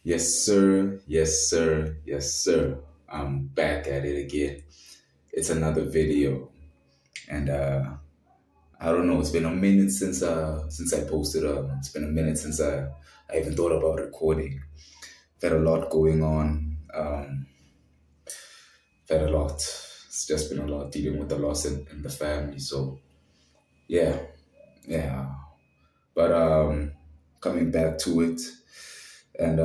Yes, sir. Yes, sir. Yes, sir. I'm back at it again. It's another video, and I don't know. It's been a minute since I posted. It's been a minute since I even thought about recording. I've had a lot going on. I've had a lot. It's just been a lot dealing with the loss in the family. So yeah, yeah. But coming back to it, and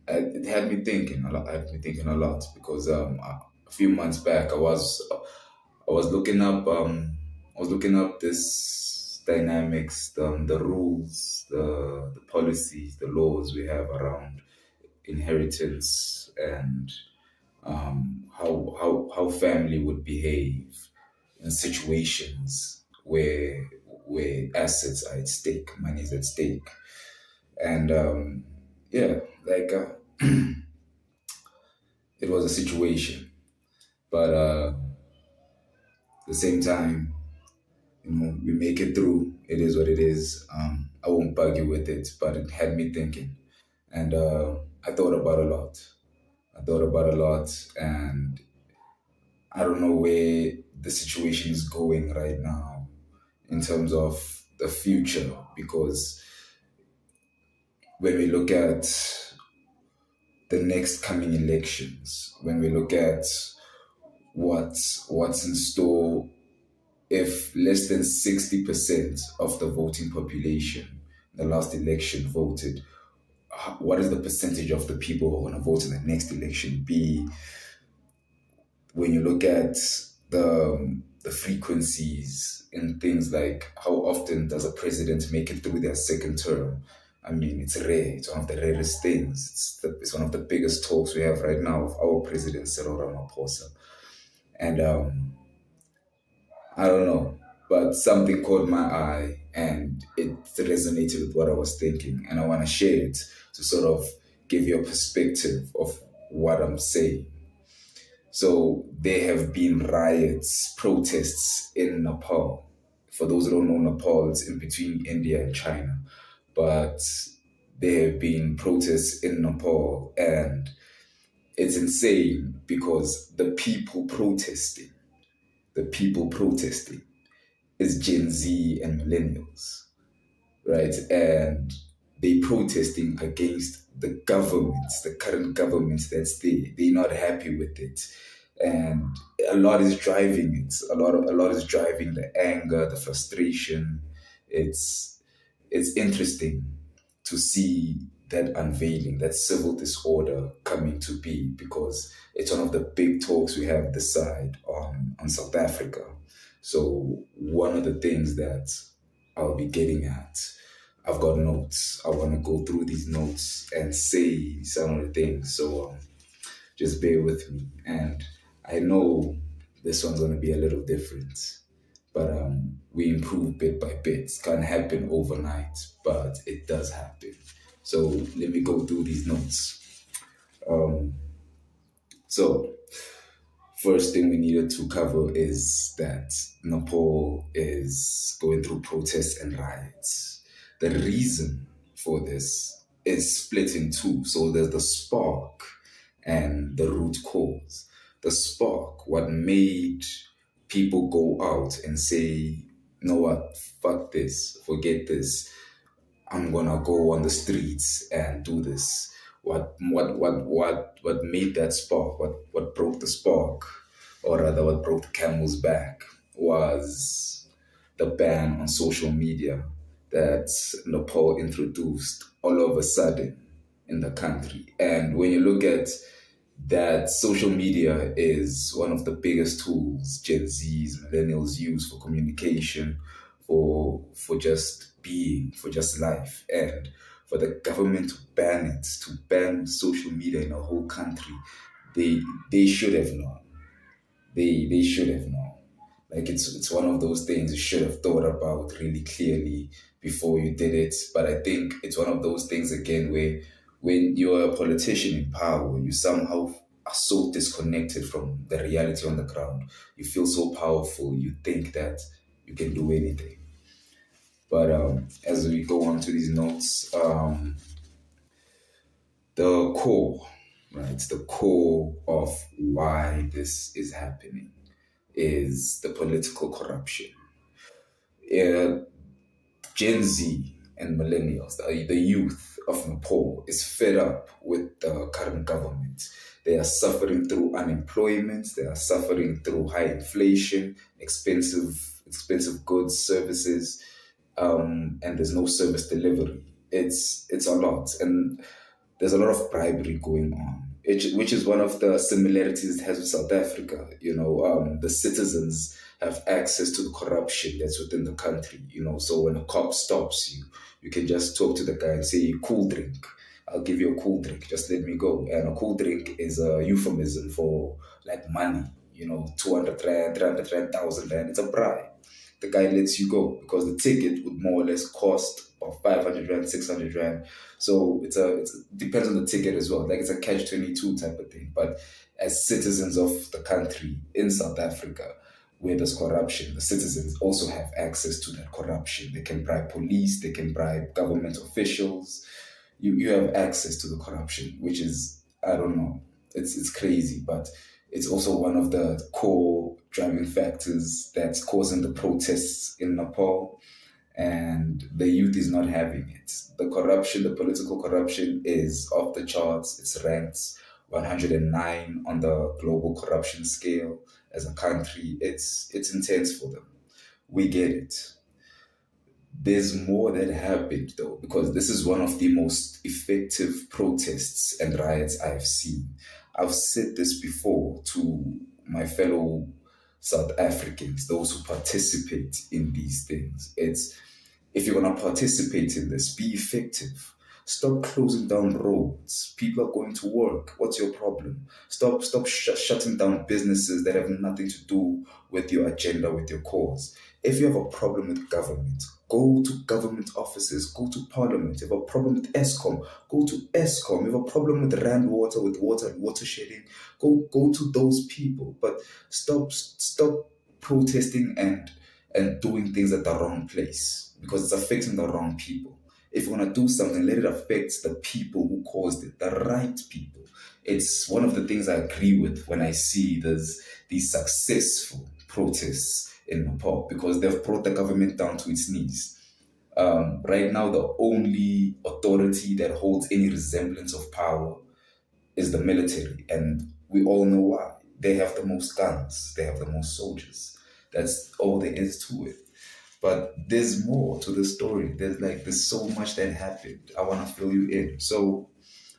it had me thinking a lot. It had me thinking a lot because a few months back I was looking up this dynamics, the rules, the policies, the laws we have around inheritance and how family would behave in situations where assets are at stake, money is at stake, and yeah, like it was a situation, but at the same time, we make it through. It is what it is. I won't bug you with it, but it had me thinking, and I thought about a lot. I thought about a lot, and I don't know where the situation is going right now in terms of the future, because when we look at the next coming elections, when we look at what's in store if less than 60% of the voting population in the last election voted, what is the percentage of the people who are going to vote in the next election be? When you look at the frequencies in things like how often does a president make it through their second term? I mean, it's rare. It's one of the rarest things. It's one of the biggest talks we have right now of our president, Cyril Ramaphosa. And I don't know, but something caught my eye and it resonated with what I was thinking. And I want to share it to sort of give you a perspective of what I'm saying. So there have been riots, protests in Nepal. For those who don't know, Nepal is in between India and China. But there have been protests in Nepal, and it's insane because the people protesting is Gen Z and millennials, right? And they protesting against the governments, the current governments that's there. They're not happy with it. And a lot is driving it. A lot is driving the anger, the frustration. It's it's interesting to see that unveiling, that civil disorder coming to be, because it's one of the big talks we have this side on South Africa. So one of the things that I'll be getting at, I've got notes. I want to go through these notes and say some of the things. So just bear with me. And I know this one's going to be a little different, but we improve bit by bit. It can't happen overnight, but it does happen. So let me go through these notes. So first thing we needed to cover is that Nepal is going through protests and riots. The reason for this is split in two. So there's the spark and the root cause. The spark, what made people go out and say, you know what, fuck this, forget this. I'm gonna go on the streets and do this. What made that spark? What broke the spark, or rather, what broke the camel's back was the ban on social media that Nepal introduced all of a sudden in the country. And when you look at that, social media is one of the biggest tools Gen Zs, millennials use for communication, for just being, for just life, and for the government to ban it, to ban social media in a whole country, they should have known. They should have known. Like it's one of those things you should have thought about really clearly before you did it. But I think it's one of those things again where when you're a politician in power, you somehow are so disconnected from the reality on the ground. You feel so powerful, you think that you can do anything. But as we go on to these notes, The core, right? The core of why this is happening is the political corruption. Uh, Gen Z and millennials, the youth of Nepal, is fed up with the current government. They are suffering through unemployment. They are suffering through high inflation, expensive goods, services, and there's no service delivery. It's a lot, and there's a lot of bribery going on, which is one of the similarities it has with South Africa. The citizens have access to the corruption that's within the country. So when a cop stops you, you can just talk to the guy and say, "Cool drink. I'll give you a cool drink. Just let me go." And a cool drink is a euphemism for like money. 200 rand, 300 rand, 1,000 rand. It's a bribe. The guy lets you go because the ticket would more or less cost about 500 rand, 600 rand. So it depends on the ticket as well. Like it's a catch 22 type of thing. But as citizens of the country in South Africa, where there's corruption, the citizens also have access to that corruption. They can bribe police, they can bribe government officials. You have access to the corruption, which is, I don't know, it's crazy, but it's also one of the core driving factors that's causing the protests in Nepal, and the youth is not having it. The political corruption is off the charts. It's ranked 109 on the global corruption scale as a country. It's intense for them. We get it. There's more that happened though, because this is one of the most effective protests and riots I've seen. I've said this before to my fellow South Africans, those who participate in these things. It's if you're going to participate in this, be effective. Stop closing down roads. People are going to work. What's your problem? Stop shutting down businesses that have nothing to do with your agenda, with your cause. If you have a problem with government, go to government offices, go to parliament. If you have a problem with ESCOM, go to ESCOM. If you have a problem with Rand Water, with water shedding, go to those people. But stop protesting and doing things at the wrong place because it's affecting the wrong people. If you want to do something, let it affect the people who caused it, the right people. It's one of the things I agree with when I see these successful protests in Nepal because they've brought the government down to its knees. Right now, the only authority that holds any resemblance of power is the military, and we all know why. They have the most guns, they have the most soldiers. That's all there is to it. But there's more to the story. There's so much that happened. I want to fill you in. So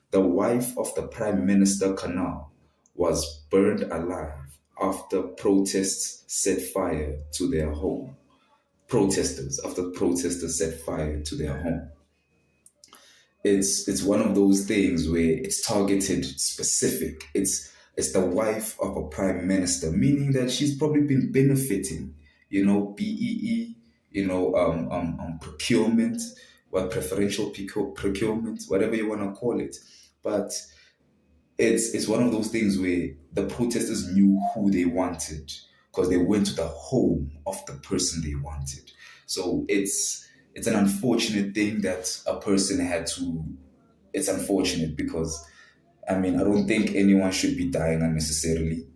the wife of the Prime Minister Canal was burned alive after protests set fire to their home. After protesters set fire to their home. It's one of those things where it's targeted, specific. It's the wife of a prime minister, meaning that she's probably been benefiting, BEE, procurement, what preferential procurement, whatever you want to call it. But it's one of those things where the protesters knew who they wanted because they went to the home of the person they wanted. So it's an unfortunate thing that a person had to. It's unfortunate because I mean I don't think anyone should be dying unnecessarily.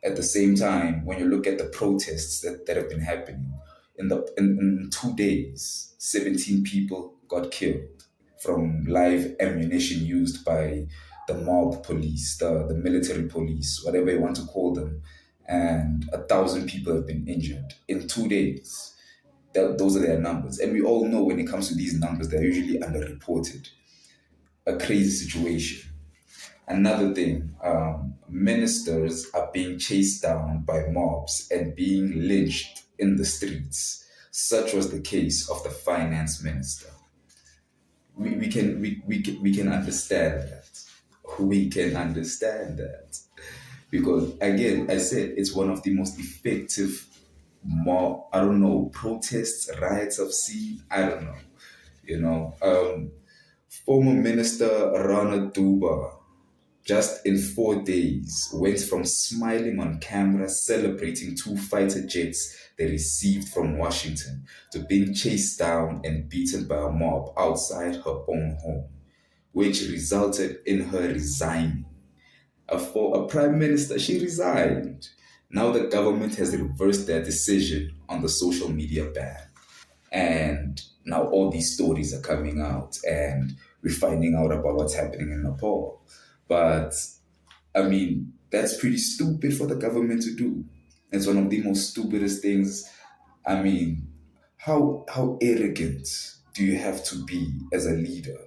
At the same time, when you look at the protests that have been happening, in 2 days, 17 people got killed from live ammunition used by the mob police, the military police, whatever you want to call them, and 1,000 people have been injured in 2 days. Those are their numbers. And we all know when it comes to these numbers, they're usually underreported. A crazy situation. Another thing, ministers are being chased down by mobs and being lynched in the streets. Such was the case of the finance minister. We can understand that. We can understand that. Because again, I said it's one of the most effective I don't know, protests, riots I've seen. I don't know. Former Minister Rana Duba just in 4 days, went from smiling on camera celebrating two fighter jets they received from Washington to being chased down and beaten by a mob outside her own home. which resulted in her resigning. For a prime minister, she resigned. Now the government has reversed their decision on the social media ban. And now all these stories are coming out, and we're finding out about what's happening in Nepal. But I mean, that's pretty stupid for the government to do. It's one of the most stupidest things. I mean, how arrogant do you have to be as a leader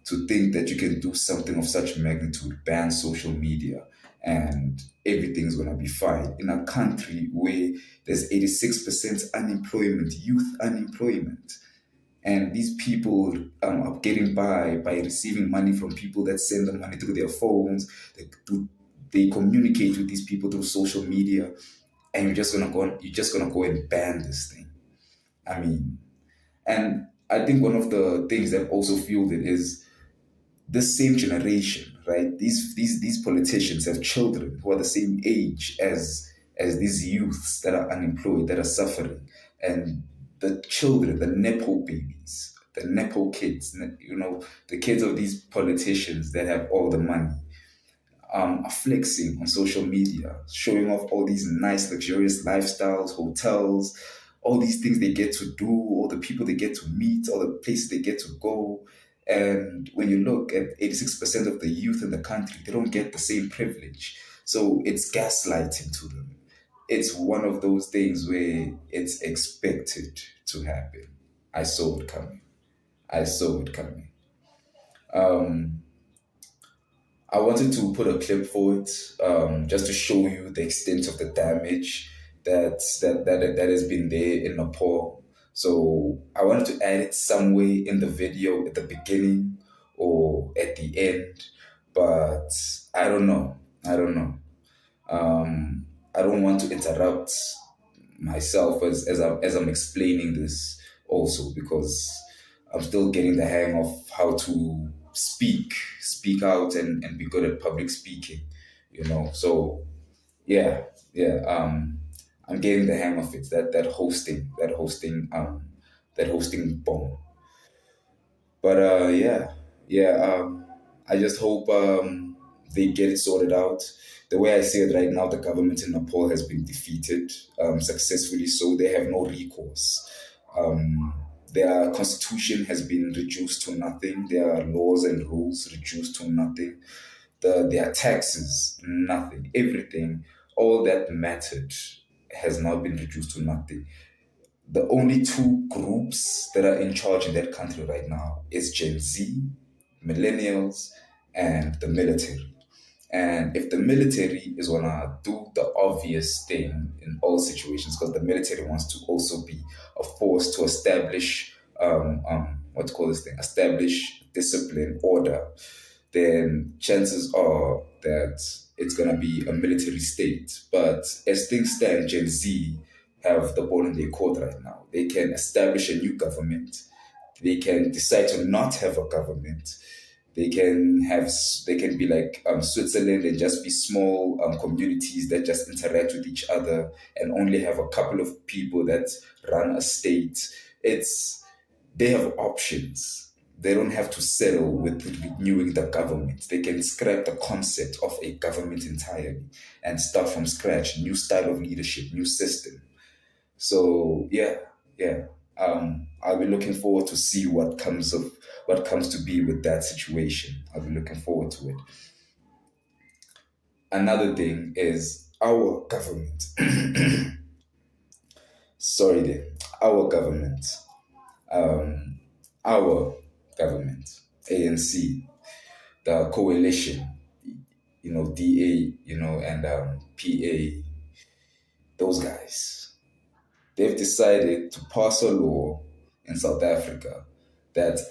to think that you can do something of such magnitude, ban social media, and everything's gonna be fine in a country where there's 86% unemployment, youth unemployment, and these people are getting by receiving money from people that send them money through their phones. They communicate with these people through social media, and you're just gonna go and ban this thing. I mean, and I think one of the things that also fueled it is this same generation, right? These politicians have children who are the same age as these youths that are unemployed, that are suffering, and the children, the nepo babies, the nepo kids, the kids of these politicians that have all the money, are flexing on social media, showing off all these nice, luxurious lifestyles, hotels, all these things they get to do, all the people they get to meet, all the places they get to go. And when you look at 86% of the youth in the country, they don't get the same privilege. So it's gaslighting to them. It's one of those things where it's expected to happen. I saw it coming. I saw it coming. Um, I wanted to put a clip for it, just to show you the extent of the damage that has been there in Nepal. So I wanted to add it somewhere in the video at the beginning or at the end, but I don't know. I don't know. I don't want to interrupt myself as I'm explaining this also, because I'm still getting the hang of how to speak out, and be good at public speaking, So yeah, yeah. I'm getting the hang of it. That hosting bomb. But yeah, yeah. I just hope they get it sorted out. The way I see it right now, the government in Nepal has been defeated successfully, so they have no recourse. Um, their constitution has been reduced to nothing. Their laws and rules reduced to nothing. Their taxes, nothing. Everything, all that mattered, has now been reduced to nothing. The only two groups that are in charge in that country right now is Gen Z, millennials, and the military. And if the military is gonna do the obvious thing in all situations, because the military wants to also be a force to establish what to call this thing, establish discipline, order, then chances are that it's gonna be a military state. But as things stand, Gen Z have the ball in their court right now. They can establish a new government. They can decide to not have a government. They can be like Switzerland and just be small communities that just interact with each other and only have a couple of people that run a state. They have options. They don't have to settle with renewing the government. They can scrap the concept of a government entirely and start from scratch, new style of leadership, new system. So yeah, yeah. I'll be looking forward to see what comes to be with that situation. I'll be looking forward to it. Another thing is our government. Sorry, there. Our government. Um, our government. ANC, the coalition. DA. And PA. Those guys. They've decided to pass a law in South Africa that it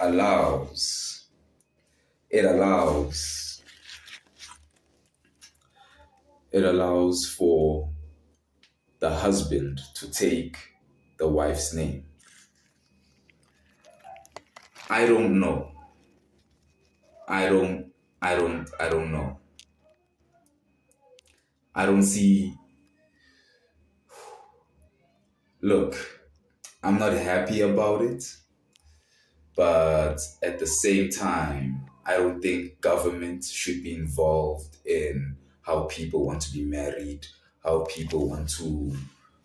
allows it allows for the husband to take the wife's name. I don't know. I don't know. I don't see. Look, I'm not happy about it, but at the same time, I don't think government should be involved in how people want to be married, how people want to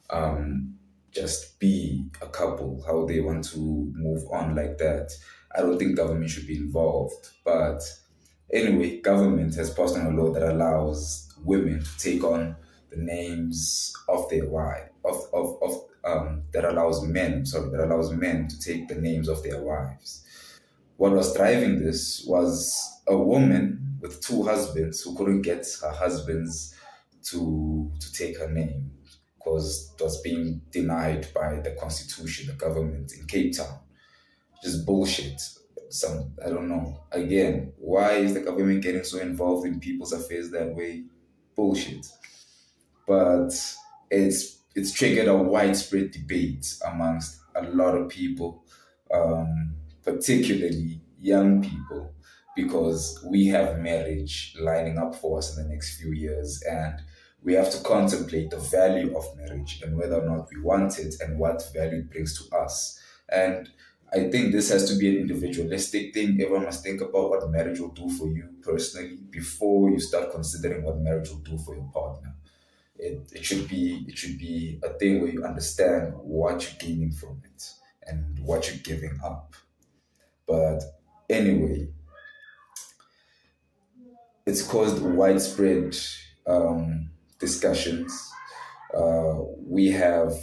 um, just be a couple, how they want to move on like that. I don't think government should be involved. But anyway, government has passed on a law that allows women to take on the names of their wife, that allows men, sorry, that allows men to take the names of their wives. What was driving this was a woman with two husbands who couldn't get her husbands to take her name because it was being denied by the constitution, the government in Cape Town. Just bullshit. Some I don't know. Again, why is the government getting so involved in people's affairs that way? Bullshit. But it's triggered a widespread debate amongst a lot of people, particularly young people, because we have marriage lining up for us in the next few years, and we have to contemplate the value of marriage and whether or not we want it and what value it brings to us. And I think this has to be an individualistic thing. Everyone must think about what marriage will do for you personally before you start considering what marriage will do for your partner. It should be a thing where you understand what you're gaining from it and what you're giving up. But anyway, it's caused widespread discussions. We have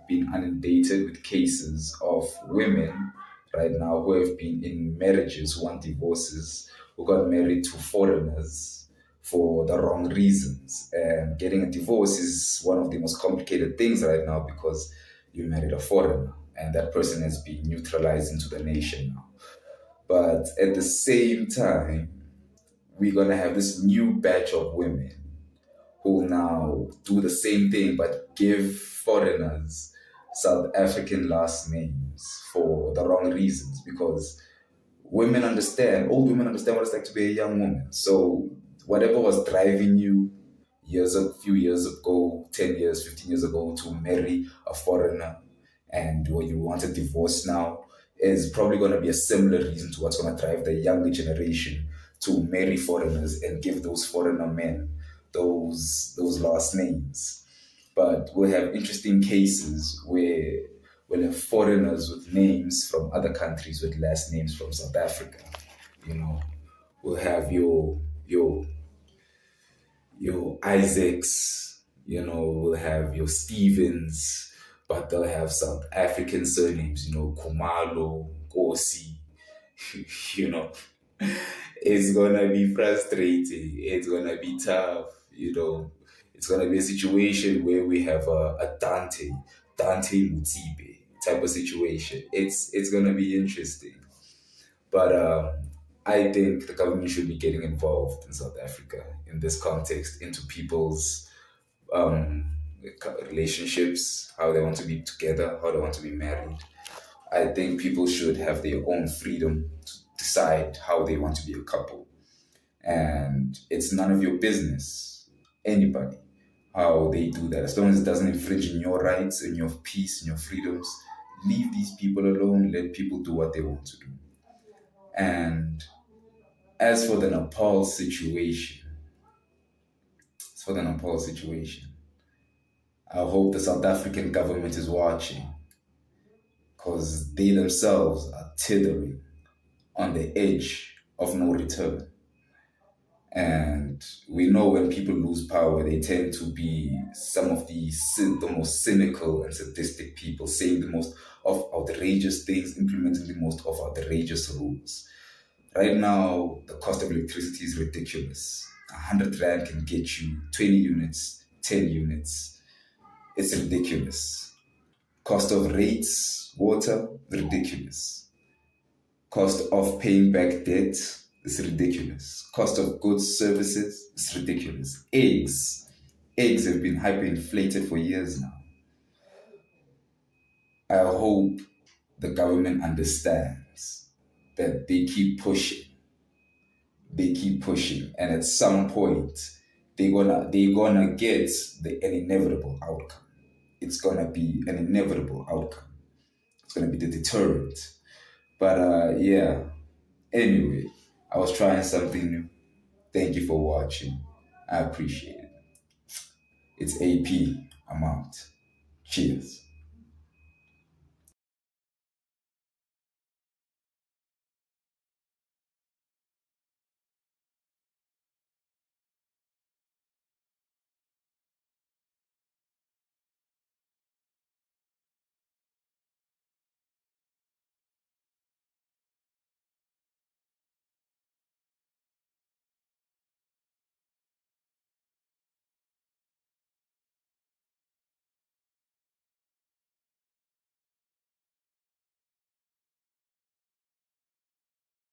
been inundated with cases of women right now who have been in marriages, who want divorces, who got married to foreigners for the wrong reasons. And getting a divorce is one of the most complicated things right now because you married a foreigner and that person has been neutralized into the nation now. But at the same time, we're gonna have this new batch of women who now do the same thing but give foreigners South African last names for the wrong reasons because old women understand what it's like to be a young woman. So whatever was driving you a few years ago, 10 years, 15 years ago to marry a foreigner and when you want a divorce now is probably going to be a similar reason to what's going to drive the younger generation to marry foreigners and give those foreigner men those last names. But we'll have interesting cases where we'll have foreigners with names from other countries with last names from South Africa. You know, we'll have your Isaacs, we'll have your Stevens, but they'll have South African surnames, Kumalo, Kosi, you know. It's gonna be frustrating. It's gonna be tough, It's gonna be a situation where we have a Dante Mutsibe type of situation. It's gonna be interesting. But I think the government should be getting involved in South Africa in this context into people's um, relationships, how they want to be together, how they want to be married. I think people should have their own freedom to decide how they want to be a couple. And it's none of your business, anybody, how they do that. As long as it doesn't infringe on your rights and your peace and your freedoms, leave these people alone, let people do what they want to do. And as for the Nepal situation, as for the Nepal situation, I hope the South African government is watching because they themselves are teetering on the edge of no return. And we know when people lose power, they tend to be some of the most cynical and sadistic people, saying the most of outrageous things, implementing the most of outrageous rules. Right now, the cost of electricity is ridiculous. 100 Rand can get you 20 units, 10 units. It's ridiculous. Cost of rates, water, ridiculous. Cost of paying back debt is ridiculous. Cost of goods, services is ridiculous. Eggs have been hyperinflated for years now. I hope the government understands that they keep pushing, and at some point they're gonna get an inevitable outcome. It's gonna be an inevitable outcome. It's gonna be the deterrent. But yeah, Anyway, I was trying something new. Thank you for watching. I appreciate it. It's AP. I'm out. Cheers.